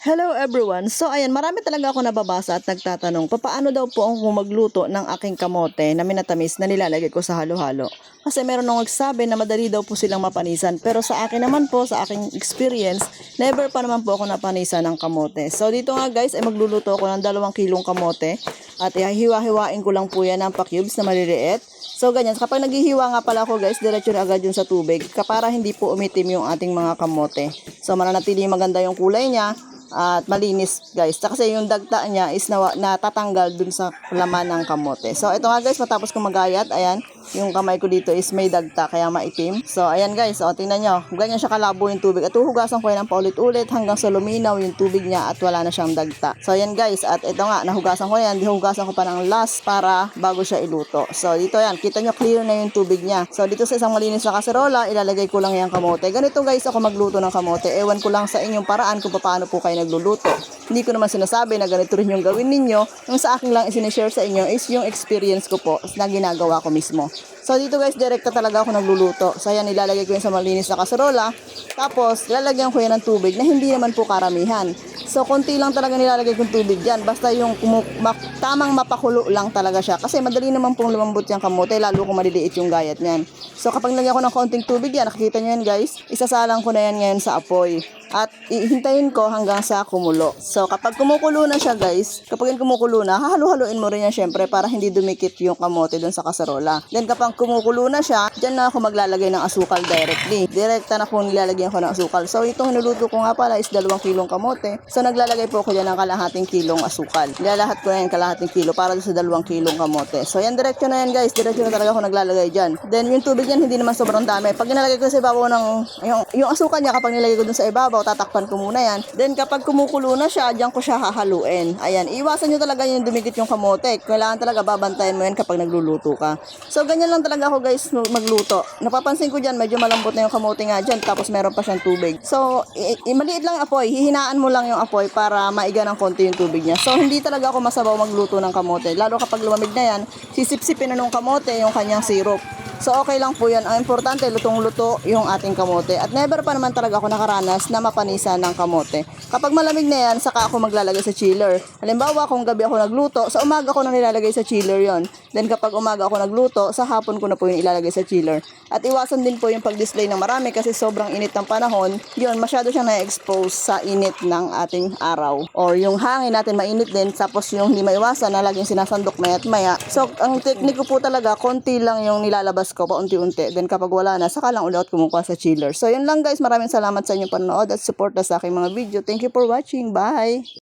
Hello everyone! So ayan, marami talaga ako nababasa at nagtatanong, paano daw po ako magluto ng aking kamote na minatamis na nilalagay ko sa halo-halo? Kasi meron nung nagsabi na madali daw po silang mapanisan. Pero sa akin naman po, sa aking experience, never pa naman po ako napanisan ng kamote. So dito nga guys, ay magluluto ako ng 2 kilong kamote. At hiwa-hiwain ko lang po yan ng pa-cubes na maliliit. So ganyan, kapag naghihiwa nga pala ako guys, diretso na agad yun sa tubig. Para hindi po umitim yung ating mga kamote. So mananatili maganda yung kulay niya. At malinis guys, kasi yung dagta niya is natatanggal dun sa laman ng kamote. So ito nga guys, matapos ko magayat, ayan, yung kamay ko dito is may dagta kaya maitim. So ayan guys, tingnan nyo, ganyan siya kalabo yung tubig. At huhugasan ko yan ng paulit-ulit hanggang sa luminaw yung tubig niya at wala na siyang dagta. So ayan guys, at ito nga, nahugasan ko yan, dihugasan ko pa ng last para bago siya iluto. So dito yan, kita nyo clear na yung tubig niya. So dito sa isang malinis na kaserola, ilalagay ko lang yung kamote. Ganito guys ako magluto ng kamote. Ewan ko lang sa inyong paraan kung paano po kayo nagluluto. Hindi ko naman sinasabi na ganito rin yung gawin ninyo. Yung sa akin lang isinishare sa inyo is yung experience ko po na ginagawa ko mismo. So dito guys, direkta talaga ako nagluluto. So ayan, ilalagay ko yun sa malinis na kaserola. Tapos lalagyan ko yan ng tubig na hindi naman po karamihan. So konti lang talaga nilalagay kong tubig dyan. Basta yung tamang mapakulo lang talaga siya. Kasi madali naman pong lumambot yung kamote, lalo kung maliliit yung gayat niyan. So kapag nilagyan ko ng konting tubig yan, nakikita nyo yan guys, isasalang ko na yan ngayon sa apoy. At ihintayin ko hanggang sa kumulo. So kapag kumukulo na siya guys, kapag kumukulo na, hahalu-haluin mo rin yan syempre para hindi dumikit yung kamote dun sa kaserola. Then kapag kumukulo na siya, dyan na ako maglalagay ng asukal directly. Direkta na po nilalagyan ko ng asukal. So itong hinuluto ko nga pala is 2 kilong kamote. So naglalagay po ako dyan ng kalahating kilong asukal. Nilalahat ko na yan kalahating kilo para sa 2 kilong kamote. So yan, diretso na yan guys. Diretso na talaga ako naglalagay dyan. Then yung tubig yan hindi naman sobrang dami. Pag nilalagay ko sa ibabaw ng yung asukal niya, kapag nilagay ko dun sa ibabaw, tatakpan ko muna yan. Then kapag kumukulo na siya, dyan ko siya hahaluin. Ayan, iwasan nyo talaga yung dumikit yung kamote. Kailangan talaga babantayan mo yan kapag nagluluto ka. So ganyan lang talaga ako guys magluto. Napapansin ko dyan, medyo malambot na yung kamote nga dyan, tapos meron pa siyang tubig. So maliit lang apoy, hihinaan mo lang yung apoy para maiga ng konti yung tubig niya. So hindi talaga ako masabaw magluto ng kamote. Lalo kapag lumamig na yan, sisip-sipin na nung kamote yung kanyang syrup. So okay lang po yan. Ang importante, lutong-luto yung ating kamote. At never pa naman talaga ako nakaranas na mapanisan ng kamote. Kapag malamig na yan, saka ako maglalagay sa chiller. Halimbawa, kung gabi ako nagluto, sa umaga ko na nilalagay sa chiller yon. Then kapag umaga ako nagluto, sa hapon ko na po yung ilalagay sa chiller. At iwasan din po yung pag-display ng marami kasi sobrang init ng panahon. Yun, masyado siyang na-expose sa init ng ating araw. Or yung hangin natin mainit din, tapos yung hindi maiwasan na laging sinasandok maya't maya. So, ang teknik ko po talaga, konti lang yung nilalabas ko paunti-unti. Then kapag wala na, saka lang ulit kumukuha sa chiller. So yun lang guys, maraming salamat sa inyong panonood at support sa aking mga video. Thank you for watching. Bye!